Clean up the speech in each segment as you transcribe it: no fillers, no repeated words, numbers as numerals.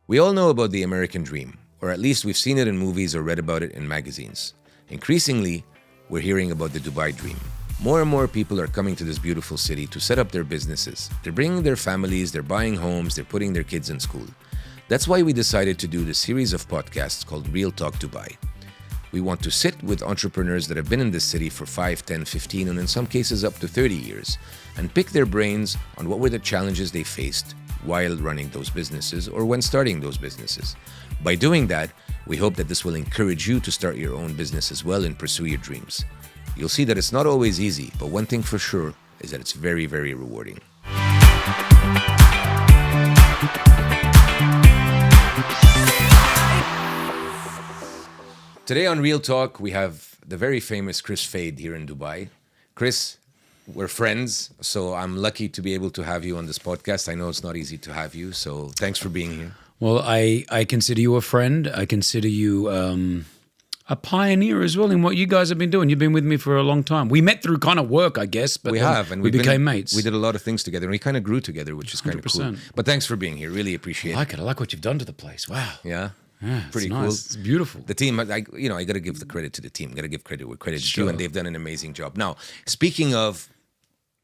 We all know about the American dream, or at least we've seen it in movies or read about it in magazines. Increasingly, we're hearing about the Dubai dream. More and more people are coming to this beautiful city to set up their businesses. They're bringing their families, they're buying homes, they're putting their kids in school. That's why we decided to do this series of podcasts called Real Talk Dubai. We want to sit with entrepreneurs that have been in this city for 5, 10, 15, and in some cases up to 30 years, and pick their brains on what were the challenges they faced while running those businesses or when starting those businesses. By doing that, we hope that this will encourage you to start your own business as well and pursue your dreams. You'll see that it's not always easy, but one thing for sure is that it's very, very rewarding. Today on Real Talk, we have the very famous Kris Fade here in Dubai. Kris, we're friends, so I'm lucky to be able to have you on this podcast. I know it's not easy to have you, so thanks for being here. Well, I consider you a friend. I consider you a pioneer as well in what you guys have been doing. You've been with me for a long time. We met through kind of work, I guess, but and we became mates. We did a lot of things together, and we kind of grew together, which is kind of cool. 100%. But thanks for being here. Really appreciate it. I like what you've done to the place. Wow. Yeah. Yeah, pretty nice. cool. It's beautiful. The team, I got to give the credit to the team. Got to give credit where credit's due, Sure. and they've done an amazing job. Now, speaking of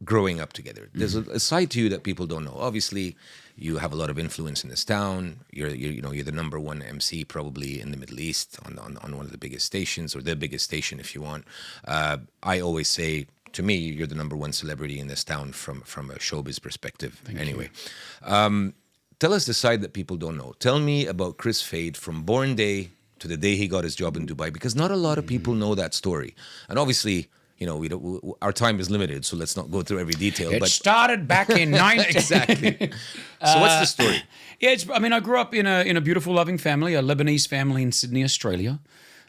growing up together, there's a side to you that people don't know. Obviously, you have a lot of influence in this town. You're the number one MC probably in the Middle East on one of the biggest stations, or the biggest station if you want. I always say, to me, you're the number one celebrity in this town from a showbiz perspective. Anyway. Tell us the side that people don't know. Tell me about Kris Fade from born day to the day he got his job in Dubai, because not a lot of people know that story. And obviously, our time is limited, so let's not go through every detail. It started back in 19... Exactly. So what's the story? Yeah, I grew up in a beautiful, loving family, a Lebanese family in Sydney, Australia.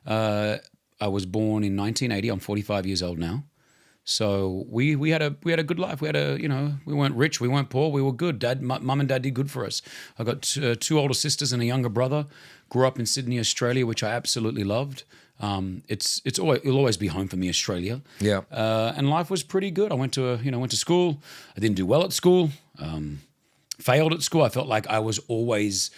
I was born in 1980. I'm 45 years old now. So we had a good life. We weren't rich, we weren't poor, we were good. Mum and dad did good for us. I got two older sisters and a younger brother. Grew up in Sydney, Australia, which I absolutely loved. It'll always be home for me, Australia. Yeah. And life was pretty good. I went to school. I didn't do well at school. Failed at school. I felt like I was always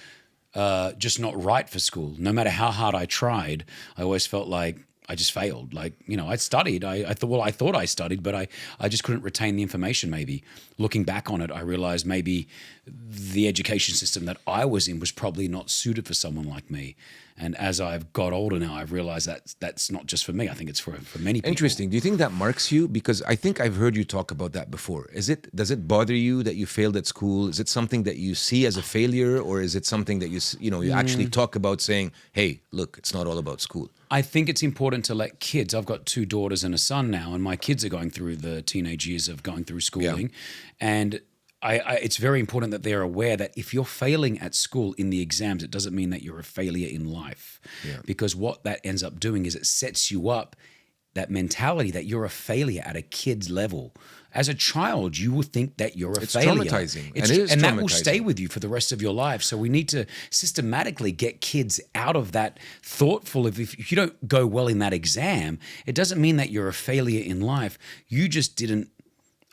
just not right for school. No matter how hard I tried, I always felt like I just failed. I studied. I thought I studied, but I just couldn't retain the information maybe. Looking back on it, I realized maybe the education system that I was in was probably not suited for someone like me. And as I've got older now, I've realized that that's not just for me. I think it's for many people. Interesting. Do you think that marks you? Because I think I've heard you talk about that before. Does it bother you that you failed at school? Is it something that you see as a failure, or is it something that you actually talk about saying, hey, look, it's not all about school? I think it's important to let kids, I've got 2 daughters and a son now, and my kids are going through the teenage years of going through schooling. Yeah. And it's very important that they're aware that if you're failing at school in the exams, it doesn't mean that you're a failure in life. Yeah. Because what that ends up doing is it sets you up, that mentality that you're a failure at a kid's level. As a child, you will think that you're a failure. Traumatizing. And that will stay with you for the rest of your life. So we need to systematically get kids out of that thoughtful of, if you don't go well in that exam, it doesn't mean that you're a failure in life. You just didn't,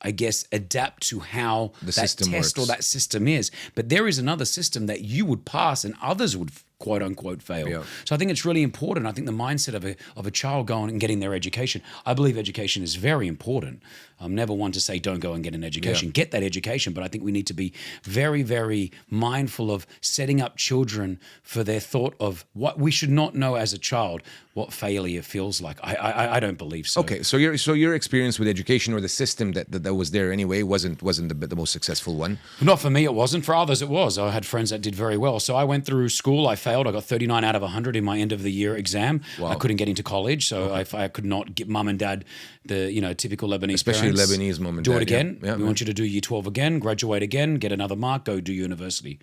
I guess, adapt to how that test works, or that system is. But there is another system that you would pass and others would quote unquote fail. Yeah. So I think it's really important. I think the mindset of a child going and getting their education, I believe education is very important. I'm never one to say don't go and get an education. Yeah. Get that education, but I think we need to be very, very mindful of setting up children for their thought of what we should not know as a child, what failure feels like. I don't believe so. Okay, so your experience with education, or the system that was there anyway, wasn't the most successful one? Not for me, it wasn't. For others, it was. I had friends that did very well. So I went through school. I failed. I got 39 out of 100 in my end of the year exam. Wow. I couldn't get into college, so I could not get mum and dad, the typical Lebanese especially parents, Lebanese mum and dad. Do it again. Yeah. We want you to do year 12 again, graduate again, get another mark, go do university.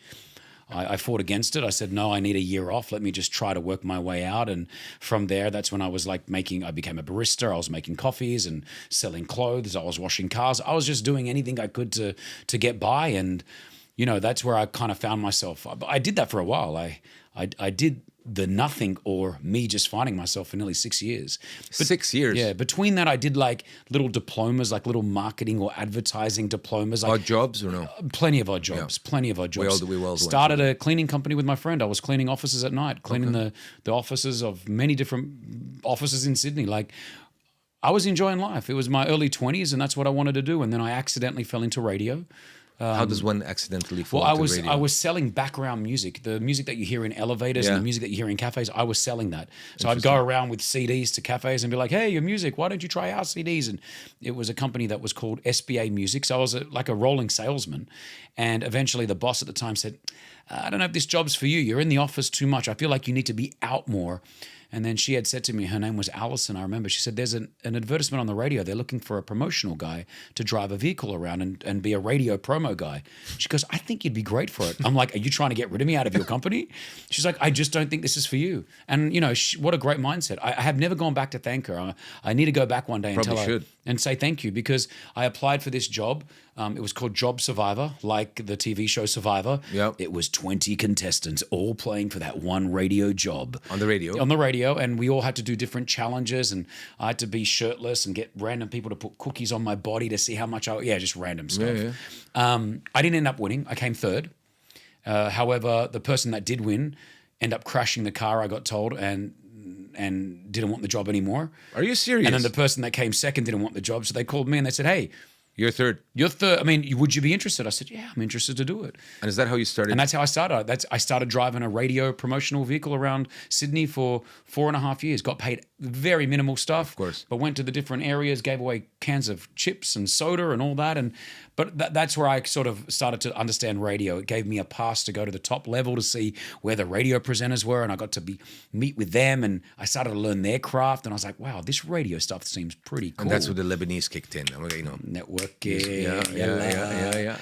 I fought against it. I said, no, I need a year off. Let me just try to work my way out. And from there, that's when I was I became a barista. I was making coffees and selling clothes. I was washing cars. I was just doing anything I could to get by. And, that's where I kind of found myself. I did that for a while. I did the nothing or me just finding myself for nearly 6 years. 6 years? Yeah. Between that, I did like little diplomas, like little marketing or advertising diplomas. Like Odd jobs or no? plenty of odd jobs. Plenty of odd jobs. We all started a cleaning company with my friend. I was cleaning offices at night, cleaning the offices of many different offices in Sydney. Like, I was enjoying life. It was my early 20s, and that's what I wanted to do. And then I accidentally fell into radio. How does one accidentally fall Well, into radio? I was selling background music, the music that you hear in elevators and the music that you hear in cafes. I was selling that. So I'd go around with CDs to cafes and be like, "Hey, your music, why don't you try our CDs?" And it was a company that was called SBA Music. So I was like a rolling salesman. And eventually the boss at the time said, "I don't know if this job's for you. You're in the office too much. I feel like you need to be out more." And then she had said to me, her name was Allison, I remember, she said, "There's an advertisement on the radio. They're looking for a promotional guy to drive a vehicle around and be a radio promo guy." She goes, "I think you'd be great for it." I'm like, "Are you trying to get rid of me out of your company?" She's like, "I just don't think this is for you." And, you know, what a great mindset. I have never gone back to thank her. I need to go back one day and say thank you, because I applied for this job. It was called Job Survivor, like the TV show Survivor. Yep. It was 20 contestants all playing for that one radio job. On the radio? On the radio, and we all had to do different challenges, and I had to be shirtless and get random people to put cookies on my body to see how much just random stuff. I didn't end up winning. I came third. However, the person that did win ended up crashing the car, I got told, and didn't want the job anymore. Are you serious? And then the person that came second didn't want the job, so they called me and they said, "Hey, you're third. You're third. I mean, would you be interested?" I said, "Yeah, I'm interested to do it." And is that how you started? And that's how I started. I started driving a radio promotional vehicle around Sydney for 4.5 years. Got paid very minimal stuff. Of course. But went to the different areas, gave away cans of chips and soda and all that. But that's where I sort of started to understand radio. It gave me a pass to go to the top level to see where the radio presenters were, and I got to meet with them, and I started to learn their craft. And I was like, wow, this radio stuff seems pretty cool. And that's where the Lebanese kicked in. You know, networking. Yeah.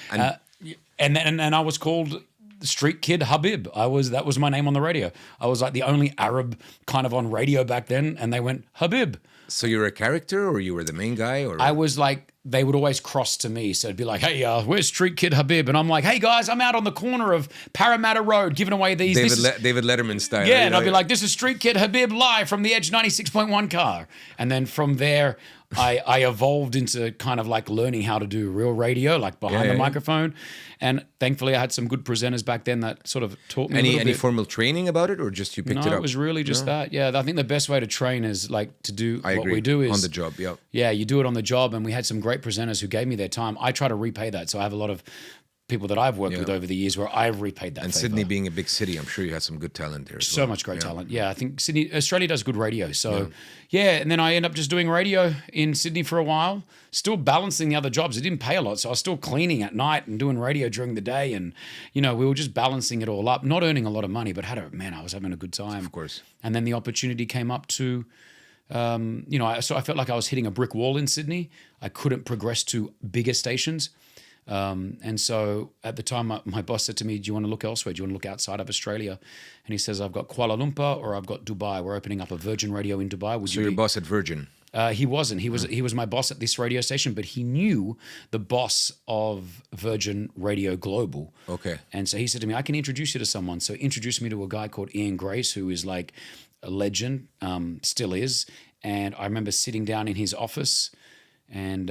And I was called Street Kid Habib. That was my name on the radio. I was like the only Arab kind of on radio back then, and they went Habib. So you were a character, or you were the main guy, or I was like, they would always cross to me. So it'd be like, "Hey, where's Street Kid Habib?" And I'm like, "Hey guys, I'm out on the corner of Parramatta Road giving away these." David Letterman style. Yeah, and I'd be like, "This is Street Kid Habib live from the Edge 96.1 car." And then from there, I evolved into kind of like learning how to do real radio, like behind the microphone. And thankfully, I had some good presenters back then that sort of taught me any formal training about it, or just you picked it up? No, it was really just that. Yeah, I think the best way to train is like to do what we do is on the job. Yeah. Yeah, you do it on the job, and we had some great presenters who gave me their time. I try to repay that, so I have a lot of people that I've worked with over the years where I've repaid that. And favor. Sydney being a big city, I'm sure you had some good talent there. So much great talent. Yeah, I think Australia does good radio. So and then I end up just doing radio in Sydney for a while, still balancing the other jobs. It didn't pay a lot, so I was still cleaning at night and doing radio during the day, and we were just balancing it all up, not earning a lot of money, but I was having a good time. Of course. And then the opportunity came up to. So I felt like I was hitting a brick wall in Sydney. I couldn't progress to bigger stations. And so at the time, my boss said to me, "Do you want to look elsewhere? Do you want to look outside of Australia?" And he says, "I've got Kuala Lumpur or I've got Dubai. We're opening up a Virgin radio in Dubai." So your boss at Virgin? He wasn't. He was my boss at this radio station, but he knew the boss of Virgin Radio Global. Okay. And so he said to me, "I can introduce you to someone." So he introduced me to a guy called Ian Grace, who is like a legend, still is. And I remember sitting down in his office, and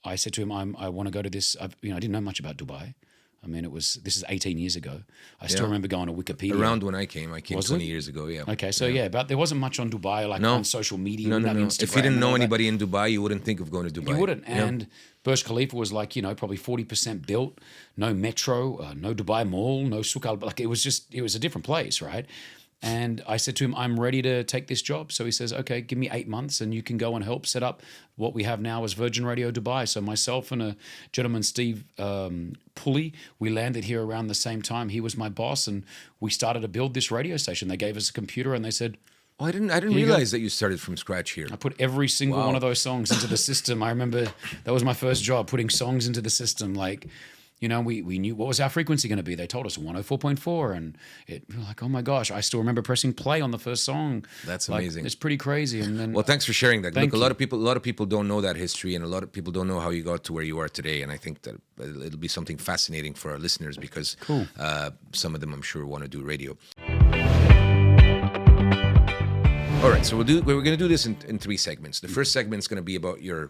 I said to him, "I want to go to this." I didn't know much about Dubai. I mean, this is 18 years ago. I still remember going to Wikipedia. Around when I came 20 years ago, yeah. Okay, so but there wasn't much on Dubai, on social media. No. Instagram if you didn't know anybody in Dubai, you wouldn't think of going to Dubai. You wouldn't. And Burj Khalifa was like, probably 40% built, no metro, no Dubai Mall, no Souk Al. Like it was a different place, right? And I said to him, "I'm ready to take this job." So he says, "Okay, give me 8 months and you can go and help set up what we have now as Virgin Radio Dubai." So myself and a gentleman, Steve Pulley, we landed here around the same time. He was my boss, and we started to build this radio station. They gave us a computer and they said, "Oh, I didn't realize that you started from scratch here." I put every single one of those songs into the system. I remember that was my first job, putting songs into the system. Like, we knew what was our frequency going to be. They told us 104.4, and we were like, oh my gosh, I still remember pressing play on the first song. That's amazing. It's pretty crazy. And then, well, thanks for sharing that. Look, a lot of people don't know that history, and a lot of people don't know how you got to where you are today. And I think that it'll be something fascinating for our listeners because some of them, I'm sure, want to do radio. All right, so we're going to do this in 3 segments. The first segment is going to be about your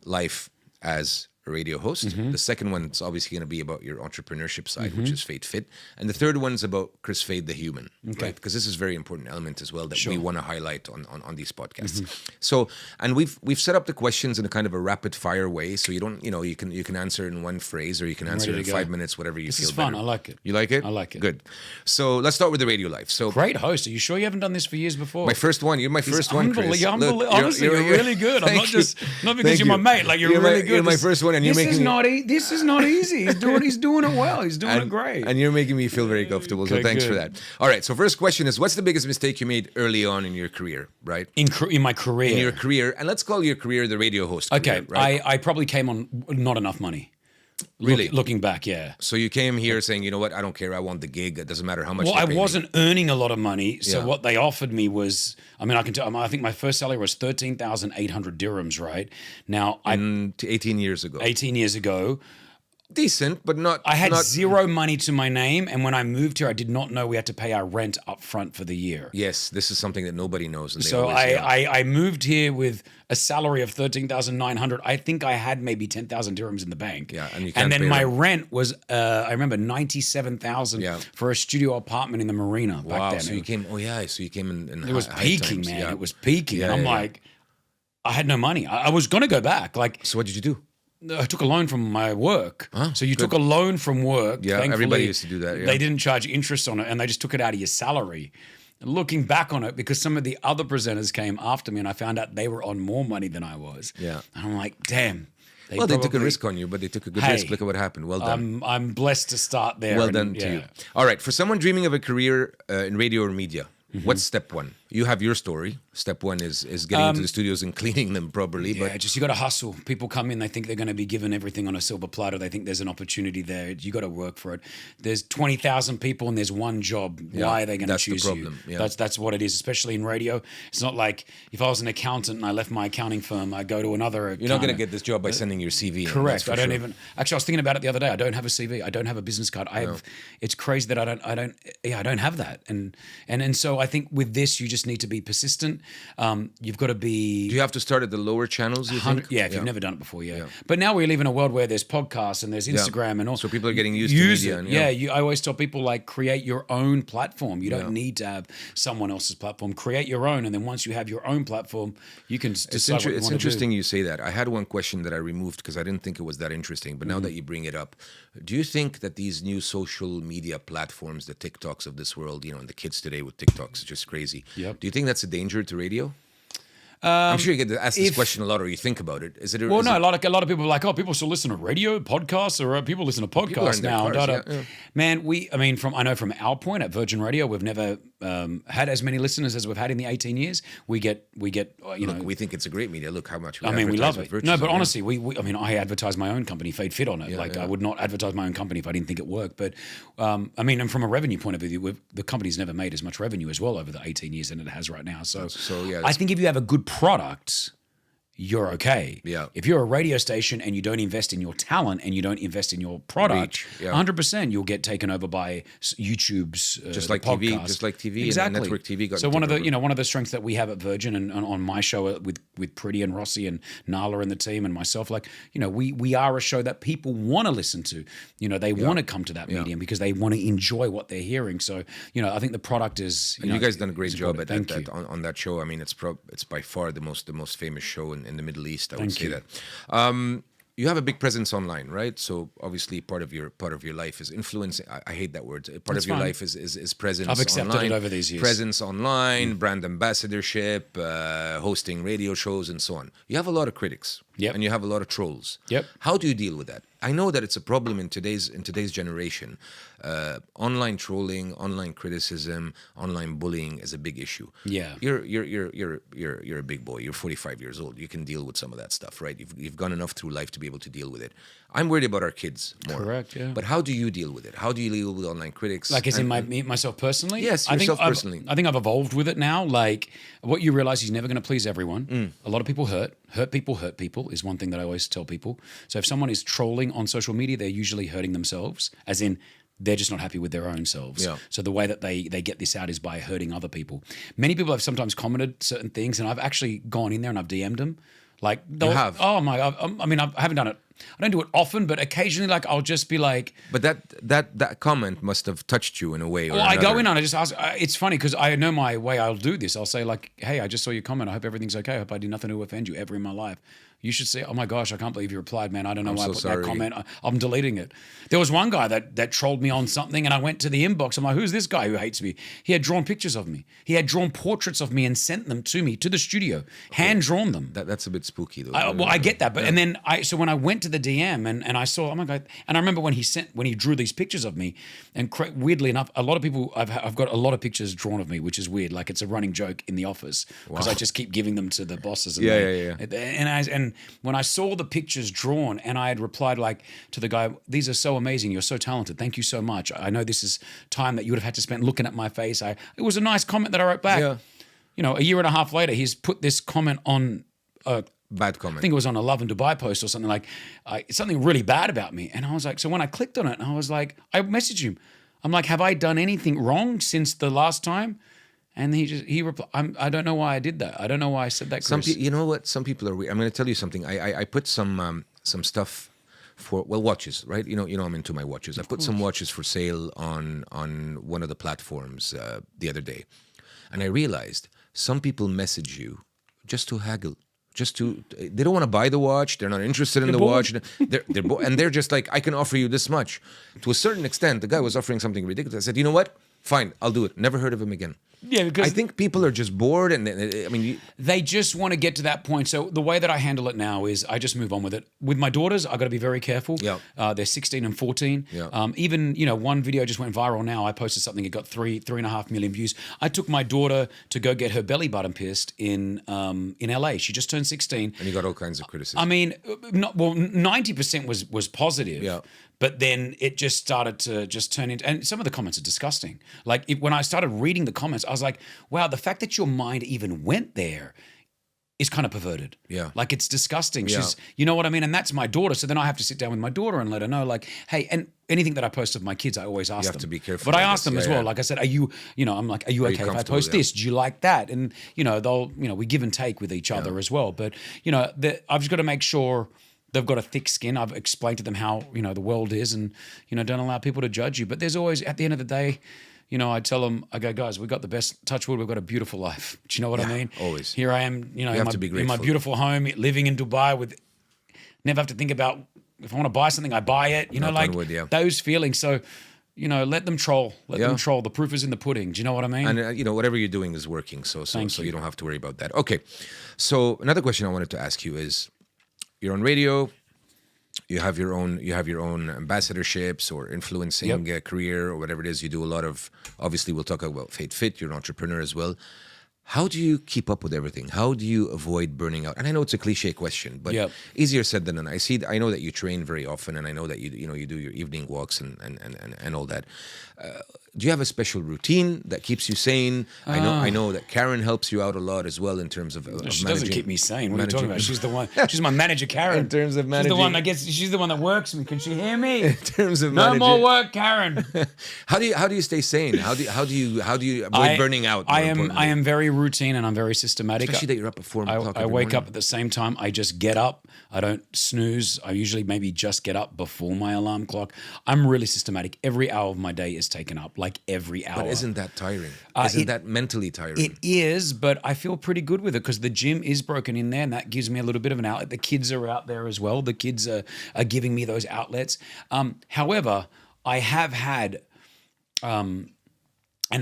life as a radio host. The second one is obviously going to be about your entrepreneurship side, which is Fade Fit. And the third one is about Kris Fade the human, right? Because this is a very important element as well that we want to highlight on these podcasts. So, and we've set up the questions in a kind of a rapid fire way, so you don't, you can answer in one phrase, or you can answer in 5 minutes, whatever you feel. This is fun. Better. I like it. You like it? I like it. Good. So let's start with the radio life. So great host. Are you sure you haven't done this for years before? my first one. You're my first one, Kris. Honestly, you're really good. I'm not because you're my mate. Like you're really good. You're my first one, and you're making this is not easy. He's doing it well. He's doing it great. And you're making me feel very comfortable. So thanks for that. All right. So first question is, what's the biggest mistake you made early on in your career? Right. In my career. In your career, and let's call your career the radio host. Okay. Career, right? I probably came on not enough money. Really? Looking back, yeah. So you came here saying, you know what, I don't care. I want the gig. It doesn't matter how much. Well, I wasn't earning a lot of money, so Yeah. what they offered me was, I mean, I can tell. I think my first salary was 13,800 dirhams. Right now, 18 years ago. 18 years ago. Decent, but not. I had not, zero money to my name, and when I moved here, I did not know we had to pay our rent up front for the year. Yes, this is something that nobody knows. And So I moved here with a salary of 13,900. I think I had maybe 10,000 dirhams in the bank. Yeah, and you can't then pay my rent. rent was I remember 97,000 for a studio apartment in the marina back Wow. then. So you came. Oh yeah. So you came in. It was high peaking, times. man. Yeah. It was peaking. Yeah, and I'm like, I had no money. I was going to go back. Like, So what did you do? I took a loan from my work. So you took a loan from work. Yeah, Thankfully, everybody used to do that. Yeah. They didn't charge interest on it, and they just took it out of your salary. And looking back on it, because some of the other presenters came after me, and I found out they were on more money than I was. Yeah. And I'm like, damn. They took a risk on you, but they took a good risk. Look at what happened. Well done. I'm blessed to start there. Well done to you. All right. For someone dreaming of a career in radio or media, what's step one? You have your story. Step one is getting into the studios and cleaning them properly. Yeah, But just you got to hustle. People come in, they think they're going to be given everything on a silver platter. They think there's an opportunity there. You got to work for it. There's 20,000 people and there's one job. Why are they going to choose the problem. you? Yeah. That's what it is, especially in radio. It's not like if I was an accountant and I left my accounting firm, I go to another. you're not going to get this job by sending your CV. Correct. I don't even. Actually, I was thinking about it the other day. I don't have a CV. I don't have a business card. It's crazy that I don't have that. And so I think with this, you just need to be persistent. You've got to be. Do you have to start at the lower channels, you think? Yeah, if you've never done it before, But now we live in a world where there's podcasts and there's Instagram and all. So people are getting used to media. I always tell people, like, create your own platform. You don't need to have someone else's platform. Create your own, and then once you have your own platform, you can decide what you want to do. It's interesting you say that. I had one question that I removed because I didn't think it was that interesting. But now that you bring it up, do you think that these new social media platforms, the TikToks of this world, and the kids today with TikToks, it's just crazy. Yep. Do you think that's a danger to radio? I'm sure you get asked this question a lot, or you think about it. Is it? Well, no. A lot of people are like, oh, people still listen to radio, podcasts, or people listen to podcasts now. Cars, Man, I know from our point at Virgin Radio, we've never had as many listeners as we've had in the 18 years. We get, Look, we think it's a great media. Look how much. We love it. No, but honestly, I advertise my own company, Fade Fit, on it. I would not advertise my own company if I didn't think it worked. But and from a revenue point of view, the company's never made as much revenue as well over the 18 years than it has right now. So I think if you have a good product, you're okay. Yeah. If you're a radio station and you don't invest in your talent and you don't invest in your product, 100% you'll get taken over by YouTube's just like podcast. TV, just like TV. Exactly. And network TV got. So one of the strengths that we have at Virgin and on my show with Pretty and Rossi and Nala and the team and myself, we are a show that people want to listen to. They want to come to that medium because they want to enjoy what they're hearing. So I think the product is. You guys done a great job on that show. I mean, it's by far the most famous show in the Middle East. I would say that. You have a big presence online, right? So obviously, part of your life is influencing. I hate that word. Part of your life is presence. I've accepted online, it over these years. Presence online, brand ambassadorship, hosting radio shows, and so on. You have a lot of critics, and you have a lot of trolls. Yep. How do you deal with that? I know that it's a problem in today's generation. Online trolling, online criticism, online bullying is a big issue. Yeah. You're a big boy. You're 45 years old. You can deal with some of that stuff, right? You've gone enough through life to be able to deal with it. I'm worried about our kids more. Correct. Yeah. But how do you deal with it? How do you deal with online critics? Like, as in myself personally? Yes, yourself personally. I think I've evolved with it now. Like, what you realize is you're never going to please everyone. A lot of people hurt people is one thing that I always tell people. So if someone is trolling on social media, they're usually hurting themselves, as in they're just not happy with their own selves. Yeah. So the way that they get this out is by hurting other people. Many people have sometimes commented certain things, and I've actually gone in there and I've DM'd them. Like, You have? Oh my God. I mean, I haven't done it. I don't do it often, but occasionally, like, I'll just be like, But that comment must have touched you in a way. Or well, I go another. in and I just ask. It's funny because I know my way. I'll do this. I'll say like, "Hey, I just saw your comment. I hope everything's okay. I hope I did nothing to offend you ever in my life. You should say, oh my gosh, I can't believe you replied, man. I don't know why I put sorry. that comment. I'm deleting it." There was one guy that trolled me on something, and I went to the inbox. I'm like, who's this guy who hates me? He had drawn pictures of me. He had drawn portraits of me and sent them to me to the studio, hand drawn them. That's a bit spooky though. Well, I get that, but and then so when I went to the DM and I saw, oh my God, and I remember when he drew these pictures of me, and weirdly enough, a lot of people I've got a lot of pictures drawn of me, which is weird. Like it's a running joke in the office because I just keep giving them to the bosses. And And when I saw the pictures drawn, and I had replied like to the guy, "These are so amazing. You're so talented. Thank you so much. I know this is time that you would have had to spend looking at my face." It was a nice comment that I wrote back. Yeah. You know, a year and a half later, he's put this comment on. Bad comment. I think it was on a Love and Dubai post or something like something really bad about me. And I was like, so when I clicked on it, I was like, I messaged him. I'm like, have I done anything wrong since the last time? And he replied, I don't know why I did that. I don't know why I said that, Kris. You know what? Some people are weird. I'm going to tell you something. I put some stuff for watches, right? You know I'm into my watches. I put some watches for sale on one of the platforms the other day, and I realized some people message you just to haggle. They don't want to buy the watch. They're not interested in the watch. And they're just like, I can offer you this much. To a certain extent, the guy was offering something ridiculous. I said, you know what? Fine, I'll do it. Never heard of him again. Yeah, because I think people are just bored, and I mean, they just want to get to that point. So the way that I handle it now is I just move on with it. With my daughters, I got to be very careful. Yeah. They're 16 and 14. Yeah. Even one video just went viral now. I posted something, it got 3.5 million views. I took my daughter to go get her belly button pierced in LA. She just turned 16. And you got all kinds of criticism. I mean, 90% was positive. Yeah. But then it just started to just turn into, and some of the comments are disgusting. Like when I started reading the comments, I was like, wow, the fact that your mind even went there is kind of perverted. Yeah. Like it's disgusting. Yeah. She's, you know what I mean? And that's my daughter. So then I have to sit down with my daughter and let her know, like, hey, and anything that I post of my kids, I always ask them. You have to be careful. But I ask them Yeah, as well. yeah. Like I said, I'm like, are you okay if I comfortable post with that? this? Do you like that? And, we give and take with each other as well. But, I've just got to make sure they've got a thick skin. I've explained to them how, the world is and, don't allow people to judge you. But there's always, at the end of the day, I tell them, I go, guys, we've got the best, touch wood, we've got a beautiful life. Do you know what I mean? Always. Here I am, have to be in my grateful. beautiful home, living in Dubai never have to think about if I want to buy something, I buy it. Knock on wood, yeah. Those feelings. So, let them troll. Let them troll. The proof is in the pudding. Do you know what I mean? And whatever you're doing is working, so you don't have to worry about that. Okay. So another question I wanted to ask you is, you're on radio. You have your own ambassadorships or influencing career or whatever it is. You do a lot of, obviously we'll talk about Fade Fit. You're an entrepreneur as well. How do you keep up with everything? How do you avoid burning out? And I know it's a cliche question, but easier said than done. I know that you train very often, and I know that you do your evening walks and all that. Do you have a special routine that keeps you sane? I know that Karen helps you out a lot as well in terms of she doesn't keep me sane. What are you talking about? She's the one. She's my manager, Karen. In terms of managing, she's the one that works me. Can she hear me? In terms of no managing, more work, Karen. How do you stay sane? How do you avoid burning out? I am very routine and I'm very systematic. Especially that you're up at 4 o'clock. I wake up at the same time. I just get up. I don't snooze. I usually maybe just get up before my alarm clock. I'm really systematic. Every hour of my day is taken up, like every hour. But isn't that tiring? Isn't that mentally tiring? It is, but I feel pretty good with it because the gym is broken in there and that gives me a little bit of an outlet. The kids are out there as well. The kids are giving me those outlets. However, I have had, and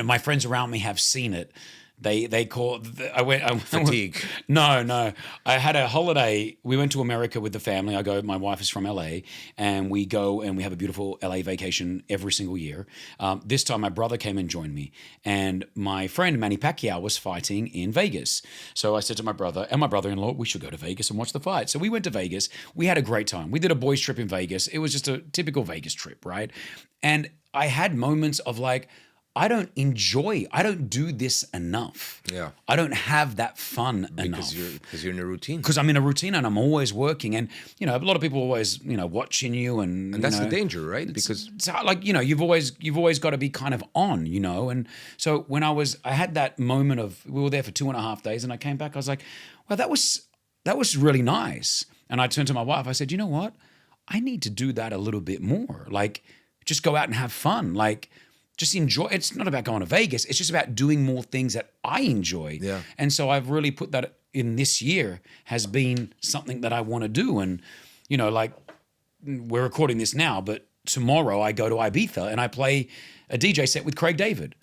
my friends around me have seen it. They call fatigue. No. I had a holiday. We went to America with the family. My wife is from LA, and we go and we have a beautiful LA vacation every single year. This time my brother came and joined me, and my friend Manny Pacquiao was fighting in Vegas. So I said to my brother and my brother-in-law, we should go to Vegas and watch the fight. So we went to Vegas. We had a great time. We did a boys trip in Vegas. It was just a typical Vegas trip, right? And I had moments of like, I don't do this enough. Yeah. I don't have that fun enough. Because you're in a routine. Because I'm in a routine and I'm always working. And, a lot of people are always, watching you and that's the danger, right? Because it's like, you've always got to be kind of on, And so when I had that moment of, we were there for 2.5 days and I came back, I was like, well, that was really nice. And I turned to my wife, I said, you know what? I need to do that a little bit more. Like, just go out and have fun. Like, just enjoy. It's not about going to Vegas. It's just about doing more things that I enjoy. Yeah. And so I've really put that in this year has been something that I want to do. And, like we're recording this now, but tomorrow I go to Ibiza and I play a DJ set with Craig David.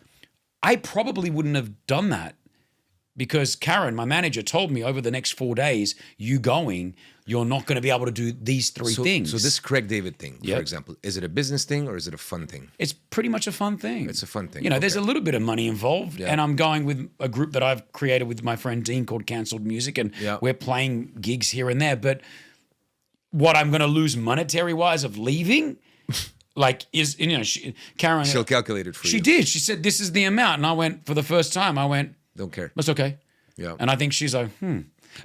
I probably wouldn't have done that because Karen, my manager, told me over the next 4 days, you're not going to be able to do these three things. So this Craig David thing, for example, is it a business thing or is it a fun thing? It's pretty much a fun thing. It's a fun thing. There's a little bit of money involved, and I'm going with a group that I've created with my friend Dean called Cancelled Music, and we're playing gigs here and there. But what I'm going to lose monetary-wise of leaving, is, Karen... She'll calculate it for you. She did. She said, this is the amount. And I went, for the first time, don't care. That's okay. Yeah. And I think she's like,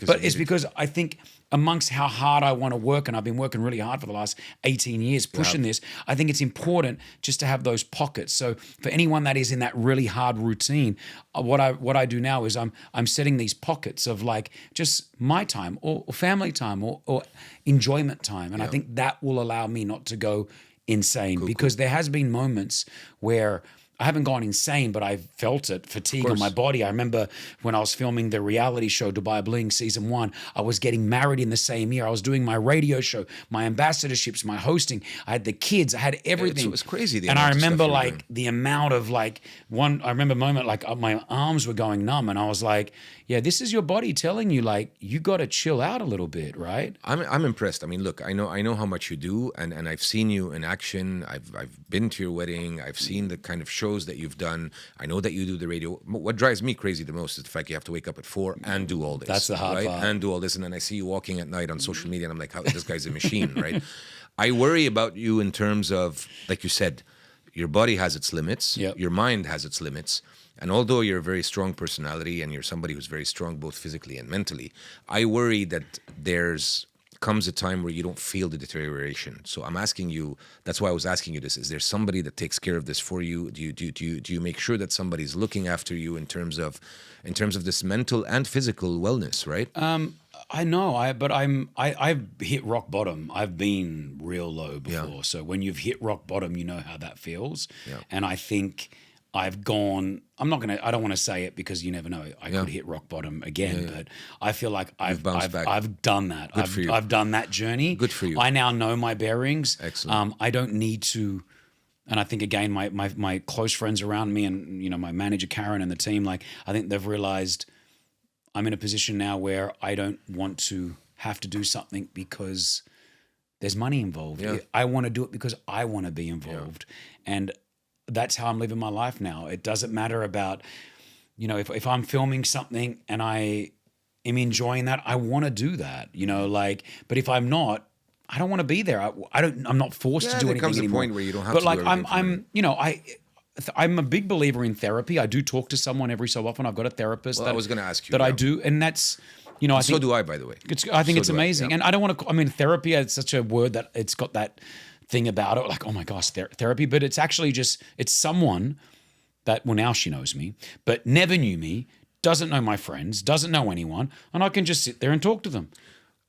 But it's because I think amongst how hard I want to work, and I've been working really hard for the last 18 years pushing this, I think it's important just to have those pockets. So for anyone that is in that really hard routine, what I do now is I'm setting these pockets of like just my time or family time or enjoyment time. And I think that will allow me not to go insane because there has been moments where I haven't gone insane, but I felt it, fatigue on my body. I remember when I was filming the reality show Dubai Bling season 1, I was getting married in the same year. I was doing my radio show, my ambassadorships, my hosting. I had the kids. I had everything. It was crazy. And I remember the amount of I remember a moment my arms were going numb and I was like, yeah, this is your body telling you you got to chill out a little bit, right? I'm impressed. I mean, look, I know how much you do, and I've seen you in action. I've been to your wedding. I've seen the kind of shows that you've done. I know that you do the radio. What drives me crazy the most is the fact you have to wake up at 4 and do all this. That's the hard part. And do all this, and then I see you walking at night on social media, and I'm like, how this guy's a machine, right? I worry about you in terms of, like you said, your body has its limits. Yep. Your mind has its limits. And although you're a very strong personality and you're somebody who's very strong both physically and mentally, I worry that comes a time where you don't feel the deterioration. So I'm asking you, that's why I was asking you this, is there somebody that takes care of this for you? Do you make sure that somebody's looking after you in terms of this mental and physical wellness, right? I know, I've hit rock bottom. I've been real low before. Yeah. So when you've hit rock bottom, you know how that feels. Yeah. And I think I've gone, I don't want to say it because you never know. I could hit rock bottom again, but I feel like I've done that. Good for you. I've done that journey. Good for you. I now know my bearings. Excellent. I don't need to, and I think again, my close friends around me and, my manager, Karen, and the team, I think they've realized I'm in a position now where I don't want to have to do something because there's money involved. Yeah. I want to do it because I want to be involved. Yeah. And that's how I'm living my life now. It doesn't matter about, if I'm filming something and I am enjoying that, I want to do that, but if I'm not, I don't want to be there. I'm not forced to do anything anymore. There comes a point where you don't have to do everything. I'm a big believer in therapy. I do talk to someone every so often. I've got a therapist. I was going to ask you that. I do, and that's, I think. So do I, by the way. I think it's amazing, and I don't want to. Therapy is such a word that it's got that thing about it, like, oh my gosh, therapy, but it's actually it's someone that, well, now she knows me, but never knew me, doesn't know my friends, doesn't know anyone, and I can just sit there and talk to them.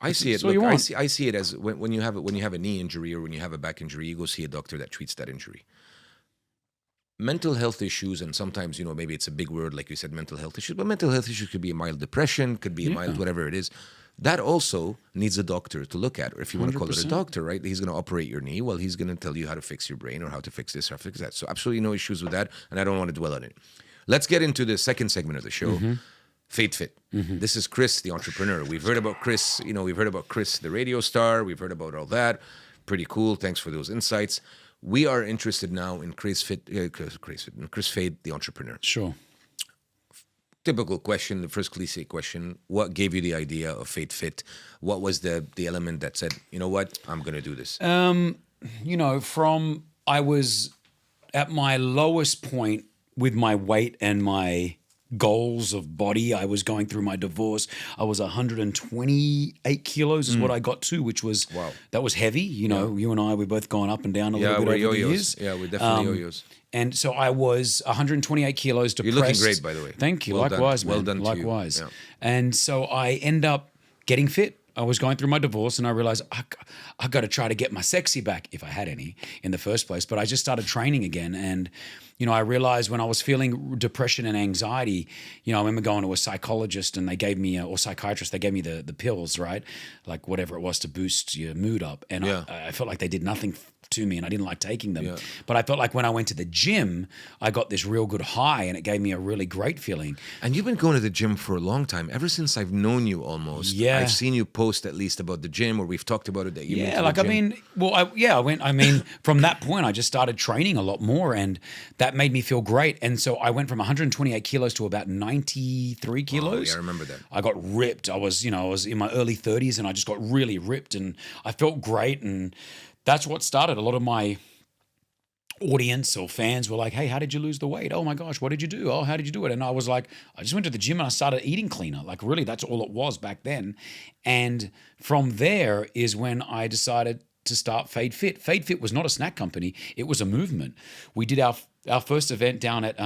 I see it. Look, I see it as when you have a knee injury or when you have a back injury, you go see a doctor that treats that injury. Mental health issues, and sometimes, maybe it's a big word, like you said, mental health issues, but mental health issues could be a mild depression, could be a mild whatever it is. That also needs a doctor to look at, or if you want to call it a doctor, right? He's going to operate your knee. Well, he's going to tell you how to fix your brain or how to fix this or fix that. So absolutely no issues with that, and I don't want to dwell on it. Let's get into the second segment of the show, Fade Fit. This is Kris, the entrepreneur. We've heard about Kris, the radio star. We've heard about all that. Pretty cool. Thanks for those insights. We are interested now in Kris Fade, the entrepreneur. Sure. Typical question, the first cliche question: what gave you the idea of Fade Fit? What was the element that said, you know what, I'm going to do this? I was at my lowest point with my weight and my goals of body. I was going through my divorce. I was 128 kilos is what I got to, which was, that was heavy. You know, you and I, we've both gone up and down a little bit over the years. Yeah, we're definitely yo-yos. And so I was 128 kilos depressed. You're looking great, by the way. Thank you. Well Likewise, done. man. Well done to you. Likewise. Yeah. And so I end up getting fit. I was going through my divorce and I realized I got to try to get my sexy back, if I had any in the first place. But I just started training again. And, you know, I realized when I was feeling depression and anxiety, you know, I remember going to a psychologist and they gave me, or psychiatrist, they gave me the pills, right? Like whatever it was to boost your mood up. And I felt like they did nothing to me and I didn't like taking them. Yeah. But I felt like when I went to the gym, I got this real good high and it gave me a really great feeling. And you've been going to the gym for a long time. Ever since I've known you almost. Yeah. I've seen you post at least about the gym, or we've talked about it that you went to the like gym. I mean, from that point I just started training a lot more and that made me feel great. And so I went from 128 kilos to about 93 kilos. Oh, yeah, I remember that. I got ripped. I was in my early 30s and I just got really ripped and I felt great. And that's what started. A lot of my audience or fans were like, hey, how did you lose the weight? Oh my gosh, what did you do? Oh, how did you do it? And I was like, I just went to the gym and I started eating cleaner. Like really, that's all it was back then. And from there is when I decided to start Fade Fit. Fade Fit was not a snack company. It was a movement. We did our first event down at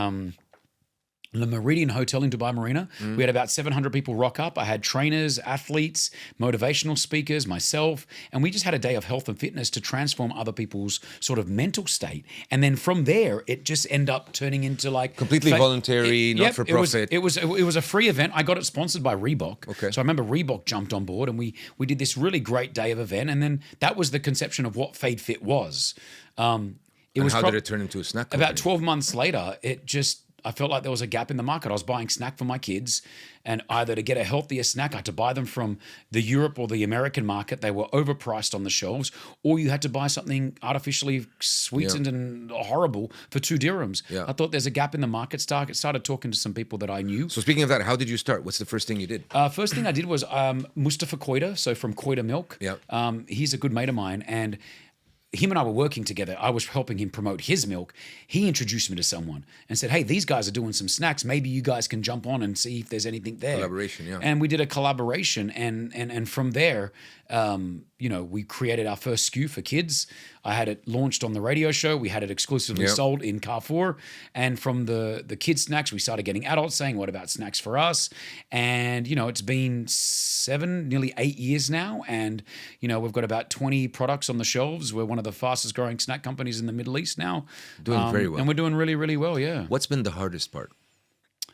the Meridian Hotel in Dubai Marina. We had about 700 people rock up. I had trainers, athletes, motivational speakers, myself, and we just had a day of health and fitness to transform other people's sort of mental state. And then from there, it just ended up turning into like completely voluntary, not for profit. It was a free event. I got it sponsored by Reebok. Okay. So I remember Reebok jumped on board, and we did this really great day of event. And then that was the conception of what Fade Fit was. How did it turn into a snack company? About 12 months later, I felt like there was a gap in the market. I was buying snack for my kids, and either to get a healthier snack, I had to buy them from the Europe or the American market. They were overpriced on the shelves, or you had to buy something artificially sweetened and horrible for 2 dirhams. Yeah. I thought there's a gap in the market. Started talking to some people that I knew. So speaking of that, how did you start? What's the first thing you did? First thing I did was Mustafa Koida, so from Koida Milk. Yeah. He's a good mate of mine, and him and I were working together. I was helping him promote his milk. He introduced me to someone and said, hey, these guys are doing some snacks. Maybe you guys can jump on and see if there's anything there. Collaboration, yeah. And we did a collaboration. And from there, we created our first SKU for kids. I had it launched on the radio show. We had it exclusively sold in Carrefour. And from the kids snacks, we started getting adults saying, what about snacks for us? And, it's been 7, nearly 8 years now. And, we've got about 20 products on the shelves. We're one of the fastest growing snack companies in the Middle East now. Doing very well. And we're doing really, really well, yeah. What's been the hardest part?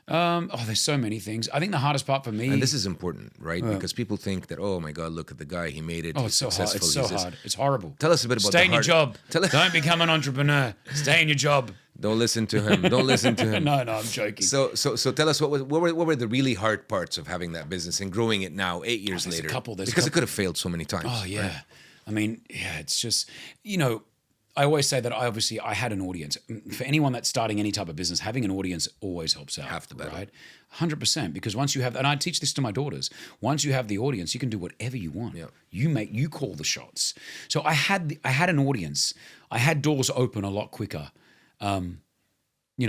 There's so many things. I think the hardest part for me... And this is important, right? Because people think that, oh my God, look at the guy, he made it. Oh, it's so hard. It's so hard. It's horrible. Tell us a bit about Stay in your job. Don't become an entrepreneur. Stay in your job. Don't listen to him. Don't listen to him. No, I'm joking. So tell us what were the really hard parts of having that business and growing it now, 8 years later? Because it could have failed so many times. Oh, yeah. Right? I mean, yeah, it's just, I always say that I had an audience. For anyone that's starting any type of business, having an audience always helps out. Half the battle. Right? 100%. Because once you have, and I teach this to my daughters, once you have the audience, you can do whatever you want. Yeah. You call the shots. So I had an audience. I had doors open a lot quicker.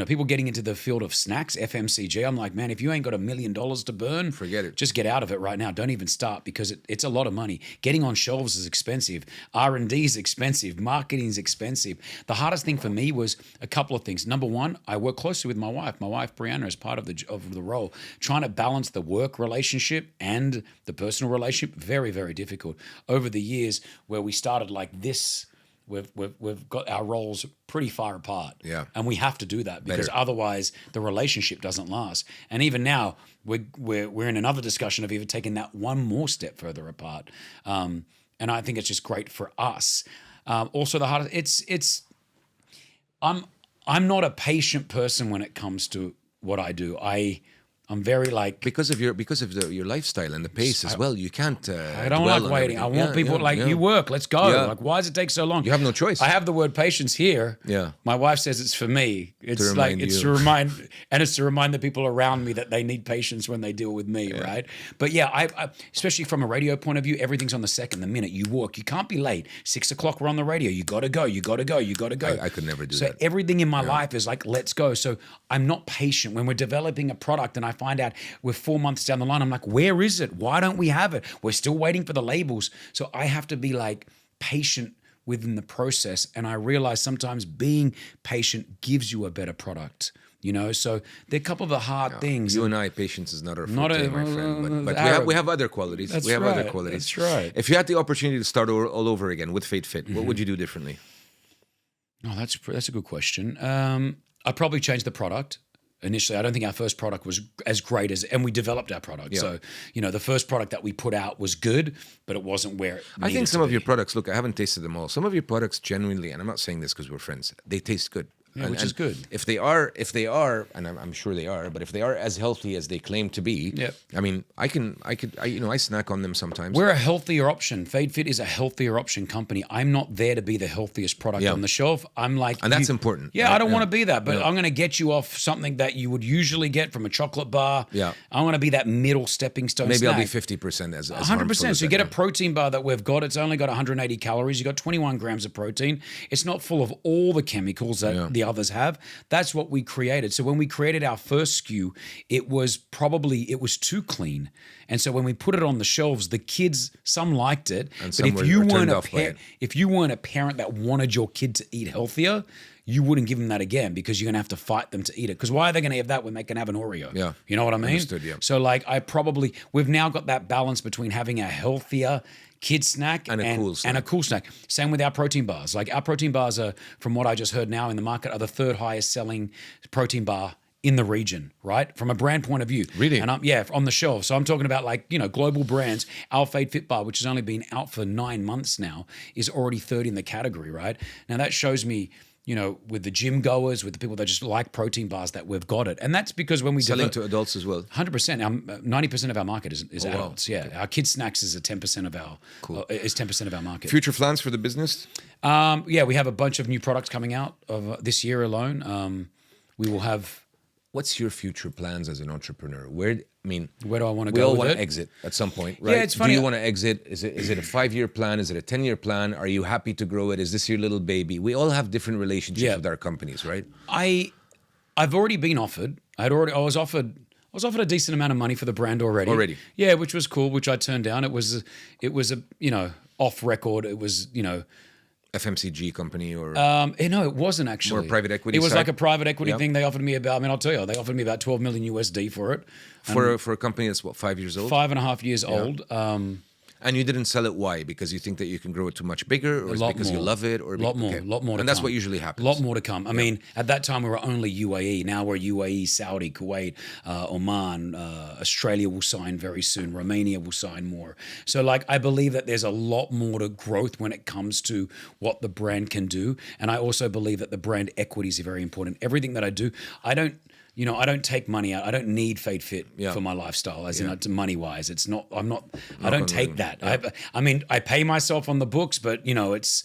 People getting into the field of snacks, FMCG. I'm like, man, if you ain't got $1 million to burn, forget it. Just get out of it right now. Don't even start, because it's a lot of money. Getting on shelves is expensive. R&D is expensive. Marketing is expensive. The hardest thing for me was a couple of things. Number one, I work closely with my wife. My wife, Brianna, is part of the role. Trying to balance the work relationship and the personal relationship, very, very difficult. Over the years where we started like this, We've got our roles pretty far apart, and we have to do that because otherwise the relationship doesn't last. And even now, we're in another discussion of even taking that one more step further apart. And I think it's just great for us. Also, the hardest I'm not a patient person when it comes to what I do. I'm I'm very like because of your lifestyle and the pace as well. You can't. I don't like waiting. I want people you work. Let's go. Yeah. Like, why does it take so long? You have no choice. I have the word patience here. Yeah. My wife says it's for me. It's remind like it's you. to remind and it's to remind the people around me that they need patience when they deal with me, right? But yeah, I especially from a radio point of view, everything's on the second, the minute. You walk, you can't be late. 6 o'clock, we're on the radio. You got to go. You got to go. You got to go. I could never do so that. everything in my life is like, let's go. So I'm not patient when we're developing a product and I find out we're 4 months down the line. I'm like, where is it? Why don't we have it? We're still waiting for the labels. So I have to be like patient within the process. And I realize sometimes being patient gives you a better product. You know, so there are a couple of the hard things. You and I, patience is not our forte, my friend. But we have other qualities. That's we have right. other qualities. That's right. If you had the opportunity to start all over again with Fade Fit, what would you do differently? Oh, that's a good question. I'd probably change the product. Initially, I don't think our first product was as great and we developed our product. Yeah. So, you know, the first product that we put out was good, but it wasn't where it I think some of your products, look, I haven't tasted them all. Some of your products genuinely, and I'm not saying this because we're friends, they taste good. Yeah, which is good. If they are, and I'm sure they are, but if they are as healthy as they claim to be, I mean, I snack on them sometimes. We're a healthier option. Fade Fit is a healthier option company. I'm not there to be the healthiest product on the shelf. I'm like, and that's important. Yeah, right? I don't want to be that, but I'm going to get you off something that you would usually get from a chocolate bar. Yeah, I want to be that middle stepping stone. Maybe snack. I'll be 50% as 100%. So you get a protein bar that we've got. It's only got 180 calories. You got 21 grams of protein. It's not full of all the chemicals that the others have. That's what we created. So when we created our first SKU, it was too clean. And so when we put it on the shelves, the kids, some liked it. And but if you weren't a parent that wanted your kid to eat healthier, you wouldn't give them that again because you're going to have to fight them to eat it. Because why are they going to have that when they can have an Oreo? Yeah. You know what I mean? Understood, yeah. So like we've now got that balance between having a healthier kid snack and a cool snack. Same with our protein bars. Like our protein bars are, from what I just heard now in the market, are the third highest selling protein bar in the region, right? From a brand point of view. Really? And on the shelf. So I'm talking about like, you know, global brands. Our Fade Fit bar, which has only been out for 9 months now, is already third in the category, right? Now that shows me, you know, with the gym goers, with the people that just like protein bars, that we've got it. And that's because when we selling to adults as well. 100%. 90% of our market is adults. Wow. Yeah. Okay. Our kids snacks is 10% of our is 10% of our market. Future plans for the business? Yeah, we have a bunch of new products coming out of this year alone. We will have. What's your future plans as an entrepreneur? Where do I want to go? We all want to exit at some point, right? Yeah, it's funny. Do you want to exit? Is it a 5-year plan? Is it a 10-year plan? Are you happy to grow it? Is this your little baby? We all have different relationships with our companies, right? I've already been offered. I was offered a decent amount of money for the brand already. Yeah, which was cool, which I turned down. It was a you know, off record. It was, you know, FMCG company or no, it wasn't actually. More private equity. It was like a private equity thing. They offered me I'll tell you, they offered me about 12 million USD for it. For a company that's 5 years old? 5.5 years old. And you didn't sell it. Why? Because you think that you can grow it too much bigger, or because you love it, or a lot more. And that's what usually happens. A lot more to come. I mean, at that time we were only UAE. Now we're UAE, Saudi, Kuwait, Oman. Australia will sign very soon. Romania will sign more. So, like, I believe that there's a lot more to growth when it comes to what the brand can do, and I also believe that the brand equities are very important. Everything that I do, I don't take money out. I don't need Fade Fit for my lifestyle, as in money wise. It's not. I don't take that. Yeah. I mean, I pay myself on the books, but you know, it's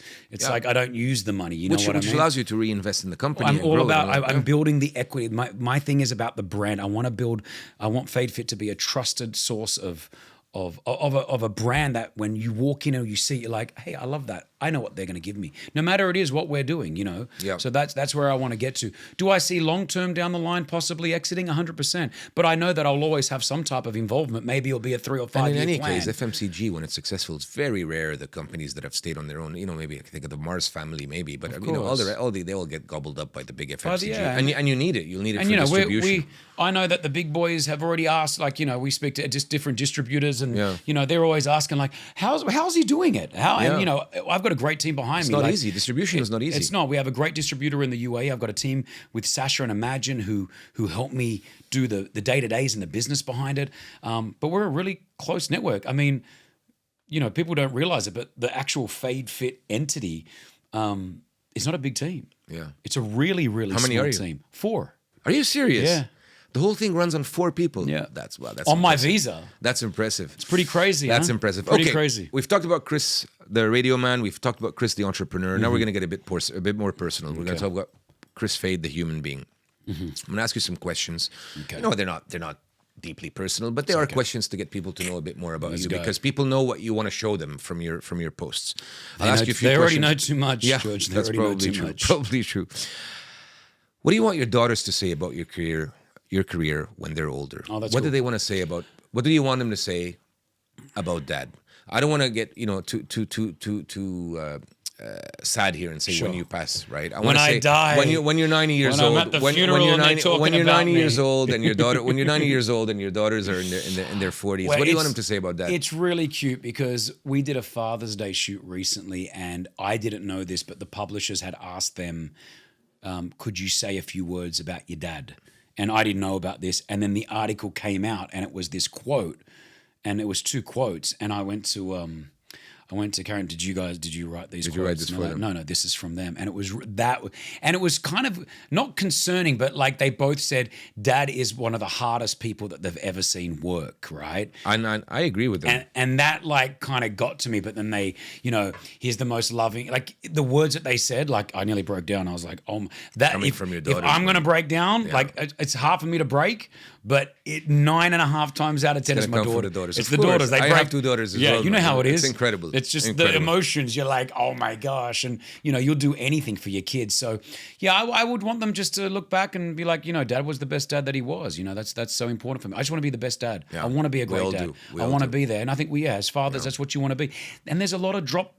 like I don't use the money. You know what I mean? Which allows you to reinvest in the company. I'm all about. I'm building the equity. My thing is about the brand. I want Fade Fit to be a trusted source of a brand that when you walk in or you see, you're like, hey, I love that. I know what they're going to give me, no matter it is what we're doing, you know? Yeah. So that's where I want to get to. Do I see long-term down the line possibly exiting? 100%. But I know that I'll always have some type of involvement. Maybe it'll be a 3 or 5 year plan. And in any case, FMCG, when it's successful, it's very rare the companies that have stayed on their own, you know, maybe I think of the Mars family, maybe, but you know, they all get gobbled up by the big FMCG. And you need it. You'll need it for distribution. I know that the big boys have already asked, like, you know, we speak to just different distributors and, you know, they're always asking like, how's he doing it? And, you know, I've got a great team behind me. It's not easy. Distribution is not easy. It's not. We have a great distributor in the UAE. I've got a team with Sasha and Imagine who help me do the day-to-days and the business behind it. But we're a really close network. I mean, you know, people don't realize it, but the actual Fade Fit entity is not a big team. Yeah. It's a really, really small team. 4. Are you serious? Yeah. The whole thing runs on 4 people. Yeah. That's on impressive. my visa. That's impressive. It's pretty crazy. That's huh? impressive. Pretty Okay, crazy. we've talked about Kris, the radio man. We've talked about Kris, the entrepreneur. Now we're going to get a bit more personal. We're going to talk about Kris Fade, the human being. I'm going to ask you some questions. Okay. No, they're not deeply personal, but there are questions to get people to know a bit more about you, go. because people know what you want to show them from your posts. I'll They ask know- you a few they already questions. know too much, Yeah, George. They that's already know probably too true. much. Probably true. What do you want your daughters to say about your career when they're older? Oh, that's what do cool. they want to say about? What do you want them to say about Dad? I don't want to get too sad here and say Sure. when you pass, right? I When wanna I say die, when you're 90 years when I'm old, at the when funeral you're and they're 90 talking when you're about 90 years me. old and your daughter when you're 90 years old and your daughters are in their 40s. Well, What do you want it's- them to say about that? It's really cute because we did a Father's Day shoot recently, and I didn't know this, but the publishers had asked them, could you say a few words about your dad? And I didn't know about this. And then the article came out, and it was this quote, and it was 2 quotes. And I went to Karen. Did you write these? Did quotes? you write this And for they're them? like, no, this is from them. And it was that, and it was kind of not concerning, but like they both said, Dad is one of the hardest people that they've ever seen work. Right. And I agree with them. And that like kind of got to me, but then they, he's the most loving, like the words that they said, like I nearly broke down. I was like, that Coming if, from your if daughters, I'm going to man. break down, like it's hard for me to break, but 9.5 times out of 10 is gonna my come from daughter. the daughters. It's Of the course. daughters. They I break. have 2 daughters as yeah, well, you know man. how it It's is. incredible. It's just Incredible. the emotions. You're like, oh my gosh, and you'll do anything for your kids. So yeah, I would want them just to look back and be like, Dad was the best dad that he was. That's so important for me. I just want to be the best dad. Yeah. I want to be a We great all dad. do. We I all want to do. be there, and I think as fathers, that's what you want to be. And there's a lot of drop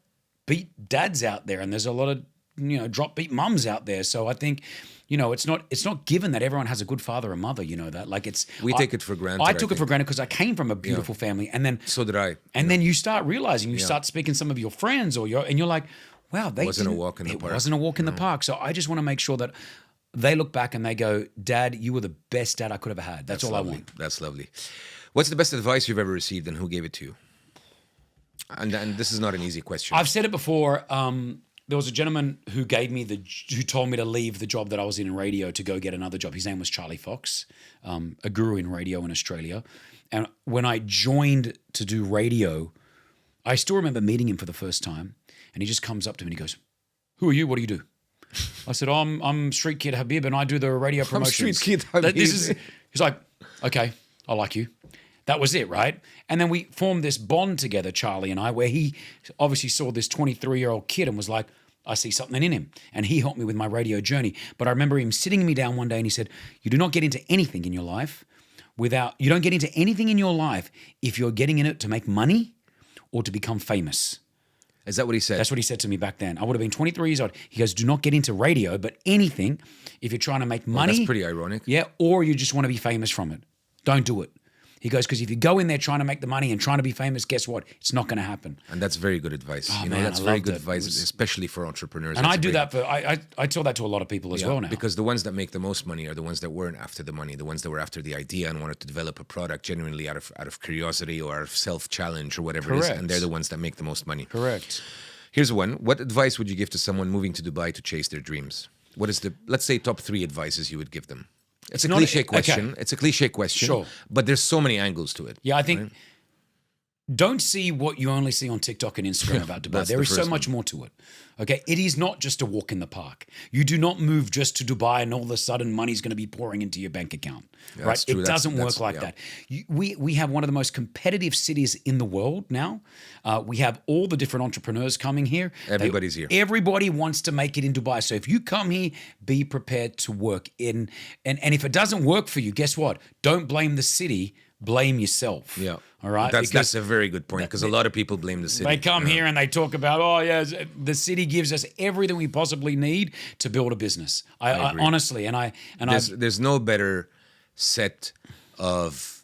beat dads out there, and there's a lot of drop beat mums out there. So I think it's not given that everyone has a good father and mother. That like We take it for granted, I I took it for think. granted because I came from a beautiful family, and then So did I. then you start realizing, you start speaking to some of your friends and you're like, wow, they Wasn't a didn't- walk in the it park. wasn't a walk in the park. So I just want to make sure that they look back and they go, Dad, you were the best dad I could have had. That's all lovely. I want. That's lovely. What's the best advice you've ever received, and who gave it to you? And this is not an easy question. I've said it before. There was a gentleman who who told me to leave the job that I was in radio to go get another job. His name was Charlie Fox, a guru in radio in Australia. And when I joined to do radio, I still remember meeting him for the first time. And he just comes up to me and he goes, "Who are you? What do you do?" I said, I'm Street Kid Habib and I do the radio promotions. Street Kid Habib. He's like, okay, I like you. That was it, right? And then we formed this bond together, Charlie and I, where he obviously saw this 23-year-old kid and was like, I see something in him. And he helped me with my radio journey. But I remember him sitting me down one day and he said, you do not get into anything in your life you don't get into anything in your life if you're getting in it to make money or to become famous. Is that what he said? That's what he said to me back then. I would have been 23 years old. He goes, do not get into radio, but anything if you're trying to make money. That's pretty ironic. Yeah, or you just want to be famous from it. Don't do it. He goes, because if you go in there trying to make the money and trying to be famous, guess what? It's not going to happen. And that's very good advice. Man, that's I very loved good it. advice, It was- especially for entrepreneurs. And That's I a do great- that I tell that to a lot of people as well now. Because the ones that make the most money are the ones that weren't after the money, the ones that were after the idea and wanted to develop a product genuinely out of curiosity or out of self-challenge or whatever it is. Correct. And they're the ones that make the most money. Correct. Here's one. What advice would you give to someone moving to Dubai to chase their dreams? What is let's say, top 3 advices you would give them? It's a not- cliche okay. question. It's a cliche question. Sure. But there's so many angles to it. Yeah, I think don't see what you only see on TikTok and Instagram about Dubai. That's There the is so first much more to it. Okay, it is not just a walk in the park. You do not move just to Dubai and all of a sudden money's going to be pouring into your bank account. Yeah, right? that's true. It doesn't work like that. We have one of the most competitive cities in the world now. We have all the different entrepreneurs coming here. Everybody's here. Everybody wants to make it in Dubai. So if you come here, be prepared to work in. And if it doesn't work for you, guess what? Don't blame the city. Blame yourself. Yeah. All right. That's a very good point because a lot of people blame the city. They come here and they talk about, oh, yeah, the city gives us everything we possibly need to build a business. I agree. honestly, There's no better set of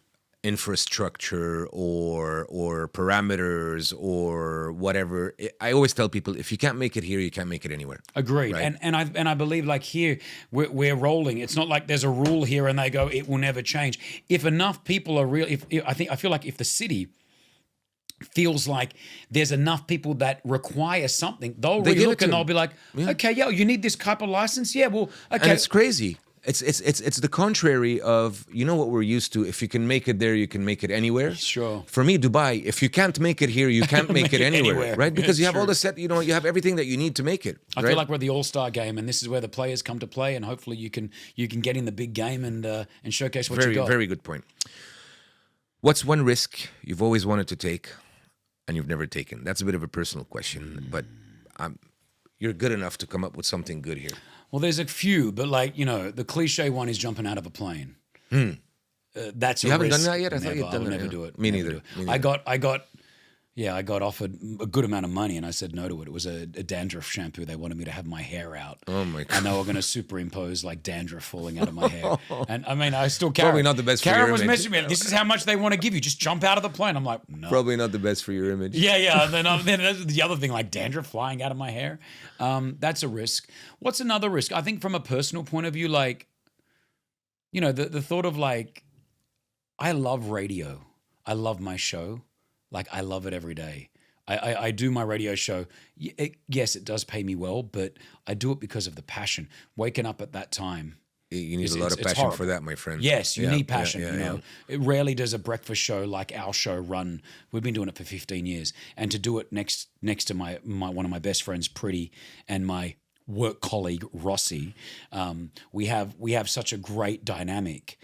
infrastructure or parameters or whatever. I always tell people, if you can't make it here, you can't make it anywhere. agreed. Right. And I believe like here we're rolling. It's not like there's a rule here and they go it will never change. If enough people are real, I feel like if the city feels like there's enough people that require something, they'll They give it relook to and them. they'll be like, okay, yo, you need this type of license? Yeah, well, okay. And it's crazy. It's the contrary of, you know, what we're used to. If you can make it there, you can make it anywhere. Sure. For me, Dubai, if you can't make it here, you can't make it anywhere, right? Because you have all the set, you know, you have everything that you need to make it. I feel like we're the All-Star game, and this is where the players come to play, and hopefully you can get in the big game and showcase what you got. Very good point. What's one risk you've always wanted to take and you've never taken? That's a bit of a personal question, but you're good enough to come up with something good here. Well, there's a few, but like, you know, the cliche one is jumping out of a plane. That's you haven't risk. done that yet? I never, thought you'd done I would that. never do it. Me Never neither. do it. I got offered a good amount of money, and I said no to it. It was a dandruff shampoo. They wanted me to have my hair out. Oh my God. And they were going to superimpose like dandruff falling out of my hair. And I mean, I still Karen. Probably not the best for Karen your was image. messaging me. This is how much they want to give you. Just jump out of the plane. I'm like, no. Probably not the best for your image. Yeah. And then that's the other thing, like dandruff flying out of my hair. That's a risk. What's another risk? I think from a personal point of view, like, you know, the thought of like, I love radio. I love my show. Like, I love it every day. I do my radio show. Yes, it does pay me well, but I do it because of the passion. Waking up at that time. You need a lot of passion for that, my friend. Yes, you need passion. Yeah, you know, it rarely does a breakfast show like our show run. We've been doing it for 15 years, and to do it next to my one of my best friends, Pretty, and my work colleague Rossi, we have such a great dynamic.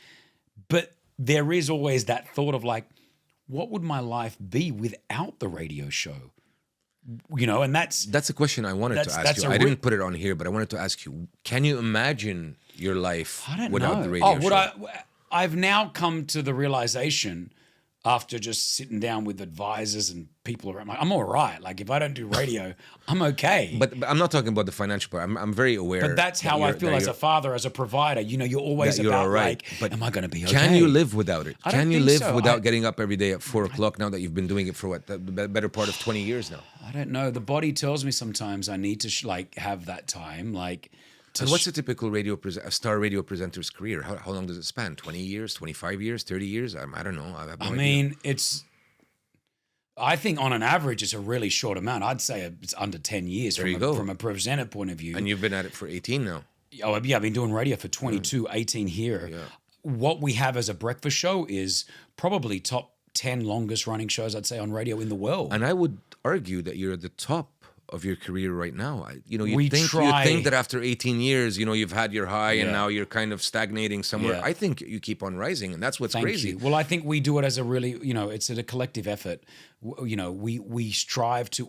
But there is always that thought of like, what would my life be without the radio show? You know, and that's a question I wanted to ask you. I didn't put it on here, but I wanted to ask you, can you imagine your life without the radio show? I've now come to the realization after just sitting down with advisors and people around, I'm all right. Like, if I don't do radio, I'm okay. But I'm not talking about the financial part. I'm very aware. But that's how I feel as a father, as a provider. You know, you're always about like, but am I going to be okay? Can you live without it? Can you live without getting up every day at 4 o'clock now that you've been doing it for the better part of 20 years now? I don't know. The body tells me sometimes I need to like have that time. Like, and what's a typical a star radio presenter's career? How long does it span? 20 years, 25 years, 30 years? I don't know. I mean, I think on an average, it's a really short amount. I'd say it's under 10 years from a presenter point of view. And you've been at it for 18 now. Oh, yeah, I've been doing radio for 22, 18 here. Yeah. What we have as a breakfast show is probably top 10 longest running shows, I'd say, on radio in the world. And I would argue that you're at the top of your career right now. You think that after 18 years, you know, you've had your high and now you're kind of stagnating somewhere. Yeah. I think you keep on rising, and that's what's crazy. Well, I think we do it as a really, you know, it's a collective effort. You know, we strive to,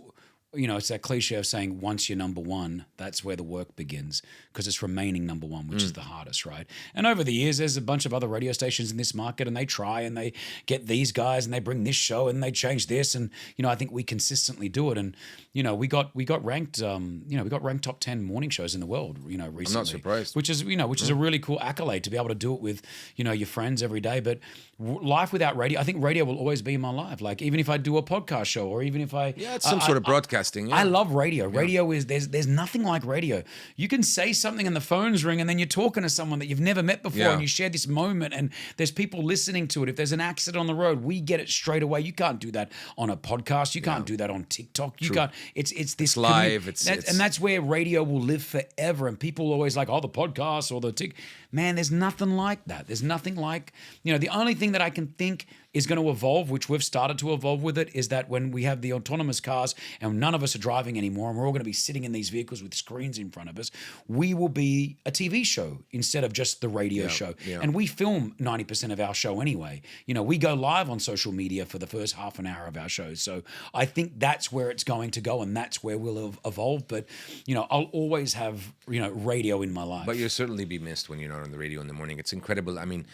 you know, it's that cliche of saying once you're number one, that's where the work begins, because it's remaining number one, which is the hardest, right? And over the years, there's a bunch of other radio stations in this market, and they try and they get these guys and they bring this show and they change this, and you know, I think we consistently do it. And you know, we got ranked, we got ranked top 10 morning shows in the world, you know, recently. I'm not surprised. Which is a really cool accolade to be able to do it with, you know, your friends every day. But life without radio, I think radio will always be in my life. Like, even if I do a podcast show, or even if I it's some sort of broadcasting. Yeah. I love radio. Radio is there's nothing like radio. You can say something and the phones ring, and then you're talking to someone that you've never met before, and you share this moment, and there's people listening to it. If there's an accident on the road, we get it straight away. You can't do that on a podcast. You can't do that on TikTok. You can't. It's this live. And that's where radio will live forever. And people always like, oh, the podcast or the man. There's nothing like that. There's nothing like, you know, the only thing that I can think is going to evolve, which we've started to evolve with it, is that when we have the autonomous cars and none of us are driving anymore, and we're all going to be sitting in these vehicles with screens in front of us, we will be a TV show instead of just the radio show. Yeah. And we film 90% of our show anyway. You know, we go live on social media for the first half an hour of our show. So I think that's where it's going to go, and that's where we'll evolve. But, you know, I'll always have, you know, radio in my life. But you'll certainly be missed when you're not on the radio in the morning. It's incredible. I mean,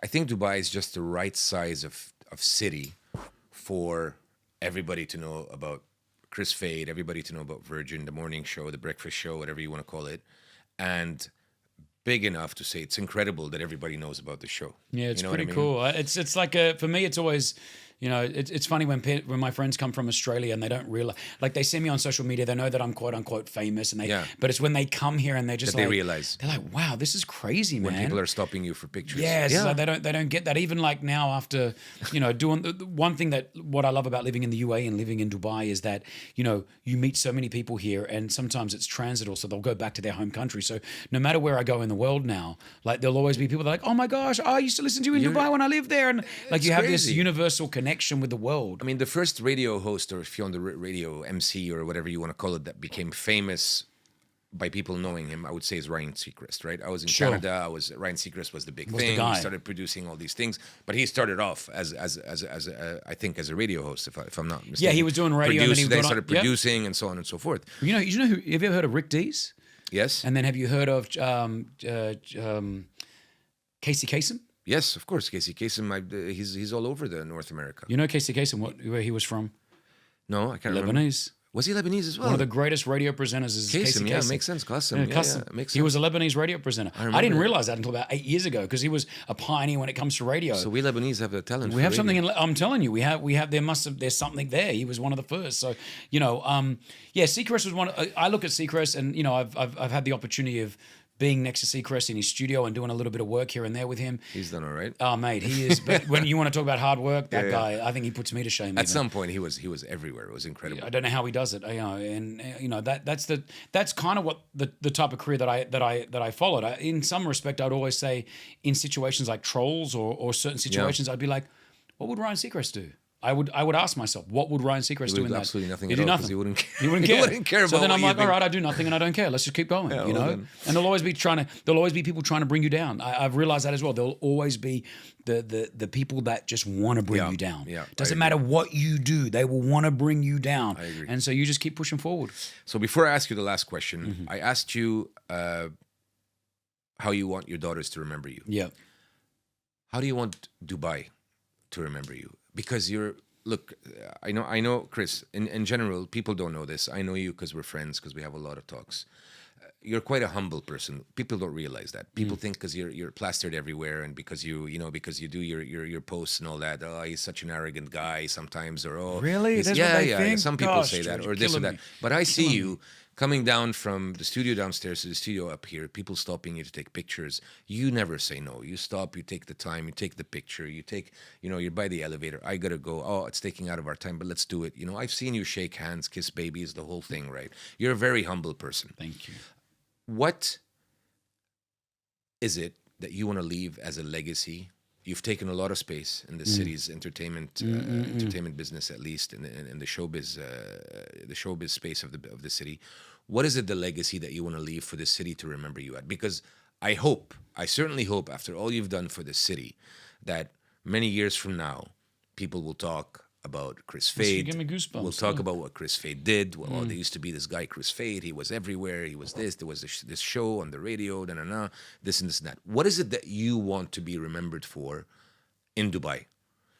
I think Dubai is just the right size of city for everybody to know about Kris Fade, everybody to know about Virgin, the morning show, the breakfast show, whatever you want to call it, and big enough to say it's incredible that everybody knows about the show. Yeah, it's pretty cool. It's like for me, it's always, You know, it's funny when my friends come from Australia and they don't realize, like they see me on social media, they know that I'm quote unquote famous, and but it's when they come here and they're just they realize, they're like, wow, this is crazy, man. When people are stopping you for pictures. Yeah, so they don't get that. Even like now, after doing the one thing that what I love about living in the UAE and living in Dubai is that you meet so many people here, and sometimes it's transital, so they'll go back to their home country. So no matter where I go in the world now, like there'll always be people that are like, oh my gosh, I used to listen to you in Dubai when I lived there, and like you have this universal connection with the world. I mean, the first radio host, or if you're on the radio MC or whatever you want to call it, that became famous by people knowing him, I would say is Ryan Seacrest, right? I was in Canada. Ryan Seacrest was the big thing. He started producing all these things, but he started off as I think as a radio host, if I'm not mistaken. Yeah, he was doing radio, and then he started producing and so on and so forth. You know who? Have you ever heard of Rick Dees? Yes. And then have you heard of Casey Kasem? Yes, of course. Casey Kasem, he's all over the North America. You know Casey Kasem, where he was from? No, I can't remember. Lebanese. Was he Lebanese as well? One of the greatest radio presenters is Casey Kasem. Yeah, makes sense. Kasem. Yeah, makes sense. He was a Lebanese radio presenter. I didn't realize that until about 8 years ago, because he was a pioneer when it comes to radio. So we Lebanese have the talent. We have something. I'm telling you, we have. There's something there. He was one of the first. So Seacrest was one. I look at Seacrest, and I've had the opportunity of being next to Seacrest in his studio and doing a little bit of work here and there with him. He's done all right. Oh, mate, he is. But when you want to talk about hard work, that guy, I think he puts me to shame. At some point, he was everywhere. It was incredible. I don't know how he does it. That's kind of what the type of career that I followed. In some respect, I'd always say, in situations like Trolls or certain situations, I'd be like, what would Ryan Seacrest do? I would ask myself, what would Ryan Seacrest do in that? Absolutely nothing. He'd do nothing. He wouldn't care. He wouldn't care. He wouldn't care. So then I'm like, all right, I do nothing and I don't care. Let's just keep going. Yeah, And there'll always be people trying to bring you down. I've realized that as well. There'll always be the people that just want to bring you down. Yeah, doesn't matter what you do, they will want to bring you down. I agree. And so you just keep pushing forward. So before I ask you the last question, I asked you how you want your daughters to remember you. Yeah. How do you want Dubai to remember you? Because look, I know, Kris, in general, people don't know this. I know you because we're friends, because we have a lot of talks. You're quite a humble person. People don't realize that. People think because you're plastered everywhere, and because you do your posts and all that. Oh, he's such an arrogant guy sometimes, or really? That's what they think? Some people Gosh, say that, George, or this or that. me. But I see you coming down from the studio downstairs to the studio up here, people stopping you to take pictures. You never say no. You stop, you take the time, you take the picture, you're by the elevator. I gotta go. Oh, it's taking out of our time, but let's do it. I've seen you shake hands, kiss babies, the whole thing, right? You're a very humble person. Thank you. What is it that you want to leave as a legacy? You've taken a lot of space in the city's entertainment business, at least in the showbiz space of the city. What is it, the legacy that you want to leave for the city to remember you at? Because I certainly hope, after all you've done for the city, that many years from now, people will talk about Kris Fade. Give me goosebumps. We'll talk about what Kris Fade did. Well, there used to be this guy, Kris Fade. He was everywhere. He was this. There was this show on the radio, this and this and that. What is it that you want to be remembered for in Dubai?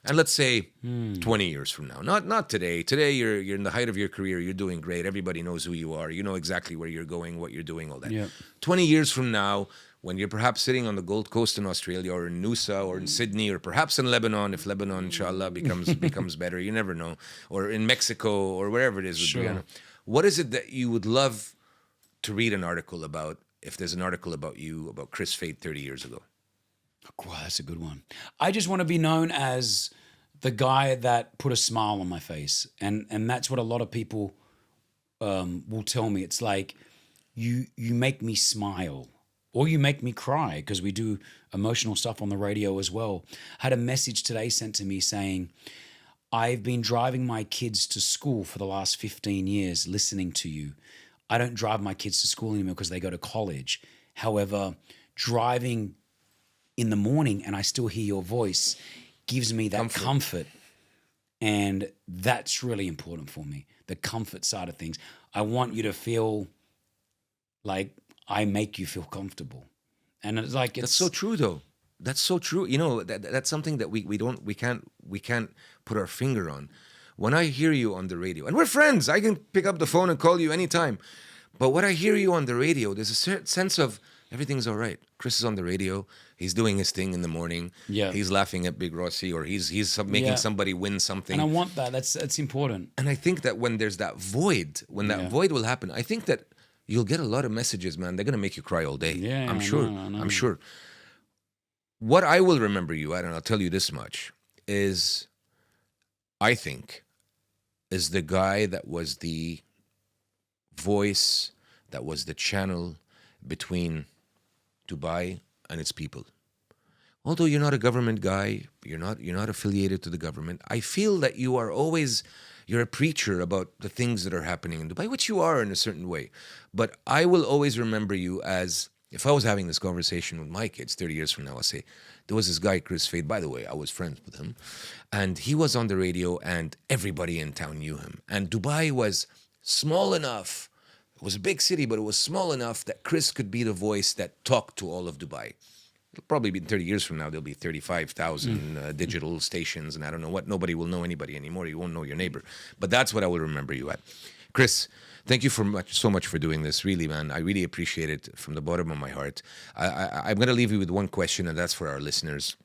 And let's say 20 years from now. Not today. Today, you're in the height of your career. You're doing great. Everybody knows who you are. You know exactly where you're going, what you're doing, all that. Yeah. 20 years from now, when you're perhaps sitting on the Gold Coast in Australia, or in Noosa, or in Sydney, or perhaps in Lebanon, if Lebanon, inshallah, becomes better, you never know, or in Mexico, or wherever it is. Sure. What is it that you would love to read an article about, if there's an article about you, about Kris Fade 30 years ago? Wow, that's a good one. I just want to be known as the guy that put a smile on my face. And that's what a lot of people will tell me. It's like, you make me smile. Or you make me cry, because we do emotional stuff on the radio as well. I had a message today sent to me saying, I've been driving my kids to school for the last 15 years listening to you. I don't drive my kids to school anymore because they go to college. However, driving in the morning and I still hear your voice gives me that comfort. And that's really important for me, the comfort side of things. I want you to feel like I make you feel comfortable. And it's like, that's so true though. That's so true. That's something that we can't put our finger on. When I hear you on the radio, and we're friends, I can pick up the phone and call you anytime. But when I hear you on the radio, there's a certain sense of everything's all right. Chris is on the radio. He's doing his thing in the morning. Yeah. He's laughing at Big Rossi, or he's making somebody win something. And I want that. That's important. And I think that when there's that void, when that void will happen, I think that you'll get a lot of messages, man. They're going to make you cry all day. Yeah, I'm sure. I know. I'm sure. What I will remember you at, and I'll tell you this much, is I think is the guy that was the voice, that was the channel between Dubai and its people. Although you're not a government guy, you're not affiliated to the government, I feel that you're a preacher about the things that are happening in Dubai, which you are in a certain way. But I will always remember you as, if I was having this conversation with my kids 30 years from now, I'll say, there was this guy, Kris Fade, by the way, I was friends with him, and he was on the radio and everybody in town knew him. And Dubai was small enough, it was a big city, but it was small enough that Kris could be the voice that talked to all of Dubai. It'll probably be 30 years from now, there'll be 35,000 digital stations, and I don't know what. Nobody will know anybody anymore. You won't know your neighbor. But that's what I will remember you at. Kris, thank you so much for doing this, really, man. I really appreciate it from the bottom of my heart. I'm going to leave you with one question, and that's for our listeners.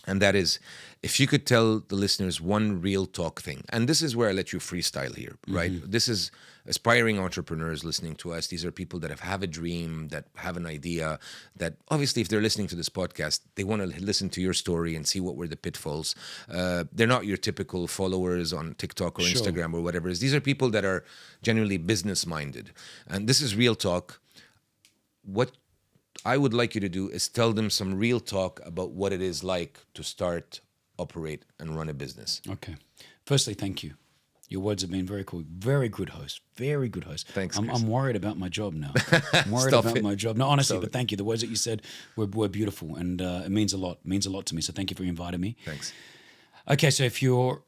And that is, if you could tell the listeners one real talk thing, and this is where I let you freestyle here, right? This is aspiring entrepreneurs listening to us. These are people that have a dream, that have an idea, that obviously if they're listening to this podcast, they want to listen to your story and see what were the pitfalls. They're not your typical followers on TikTok or Instagram or whatever. These are people that are genuinely business-minded. And this is real talk. What I would like you to do is tell them some real talk about what it is like to start, operate, and run a business. Okay. Firstly, thank you. Your words have been very cool. Very good host. Very good host. Thanks, I'm worried about my job now. I'm worried about my job. No, honestly, but thank you. The words that you said were beautiful, and it means a lot. It means a lot to me. So thank you for inviting me. Thanks. Okay, so if you're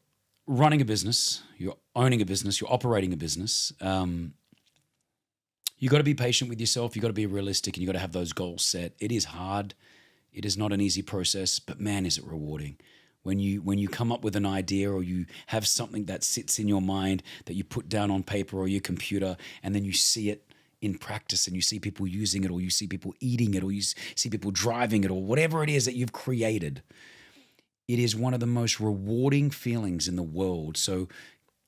running a business, you're owning a business, you're operating a business, you got to be patient with yourself. You got to be realistic, and you got to have those goals set. It is hard. It is not an easy process, but man, is it rewarding. When you come up with an idea, or you have something that sits in your mind that you put down on paper or your computer, and then you see it in practice, and you see people using it, or you see people eating it, or you see people driving it, or whatever it is that you've created, it is one of the most rewarding feelings in the world. So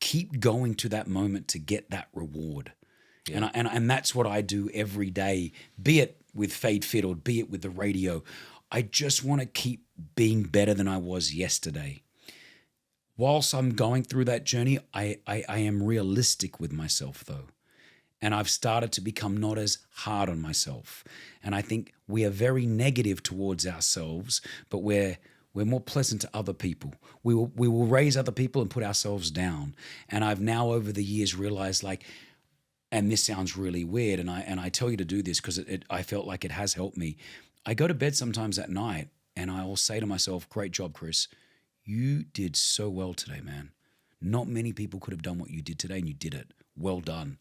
keep going to that moment to get that reward. Yeah. And that's what I do every day, be it with Fade Fit or be it with the radio. I just want to keep being better than I was yesterday. Whilst I'm going through that journey, I am realistic with myself, though. And I've started to become not as hard on myself. And I think we are very negative towards ourselves, but we're more pleasant to other people. We will raise other people and put ourselves down. And I've now over the years realized, like, and this sounds really weird, and I tell you to do this because I felt like it has helped me. I go to bed sometimes at night and I will say to myself, great job, Kris. You did so well today, man. Not many people could have done what you did today, and you did it. Well done.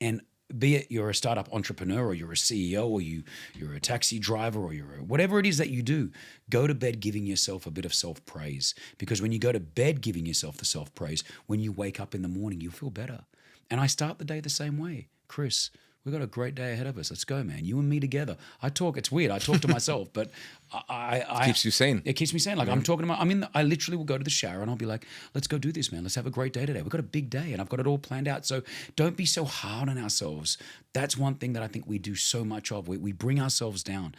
And be it you're a startup entrepreneur, or you're a CEO, or you're a taxi driver, or whatever it is that you do, go to bed giving yourself a bit of self-praise. Because when you go to bed giving yourself the self-praise, when you wake up in the morning, you feel better. And I start the day the same way. Kris, we've got a great day ahead of us. Let's go, man. You and me together. It's weird. I talk to myself, but it keeps you sane. It keeps me sane. Like I'm talking to I literally will go to the shower and I'll be like, let's go do this, man. Let's have a great day today. We've got a big day and I've got it all planned out. So don't be so hard on ourselves. That's one thing that I think we do so much of. We bring ourselves down.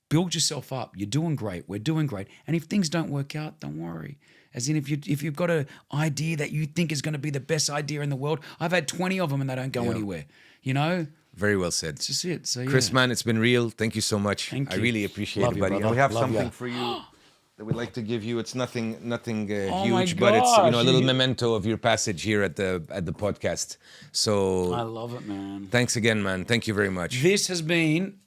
Build yourself up. You're doing great. We're doing great. And if things don't work out, don't worry. As in, if you've got an idea that you think is going to be the best idea in the world, I've had 20 of them and they don't go anywhere. You know? Very well said. It's just it. So Kris, man, it's been real. Thank you so much. Thank you. I really appreciate Love it, you, buddy. brother. And we have Love something ya. for you that we'd like to give you. It's nothing Oh my huge, but it's a gosh. little memento of your passage here at the podcast. So I love it, man. thanks again, man. Thank you very much. This has been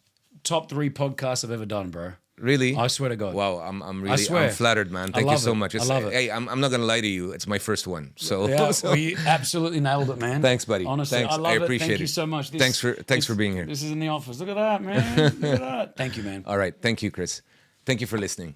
top 3 podcasts I've ever done, bro. Really? I swear to God. Wow, I'm I swear. I'm flattered, man. Thank you love so it. much. I love it. Hey, I'm not gonna lie to you. It's my first one. So, Yeah, so well, you absolutely nailed it, man. Thanks, buddy. Honestly, Thanks. I love I it. appreciate Thank you it. so much. Thanks for being here. This is in the office. Look at that, man. Look at that. Thank you, man. All right. Thank you, Kris. Thank you for listening.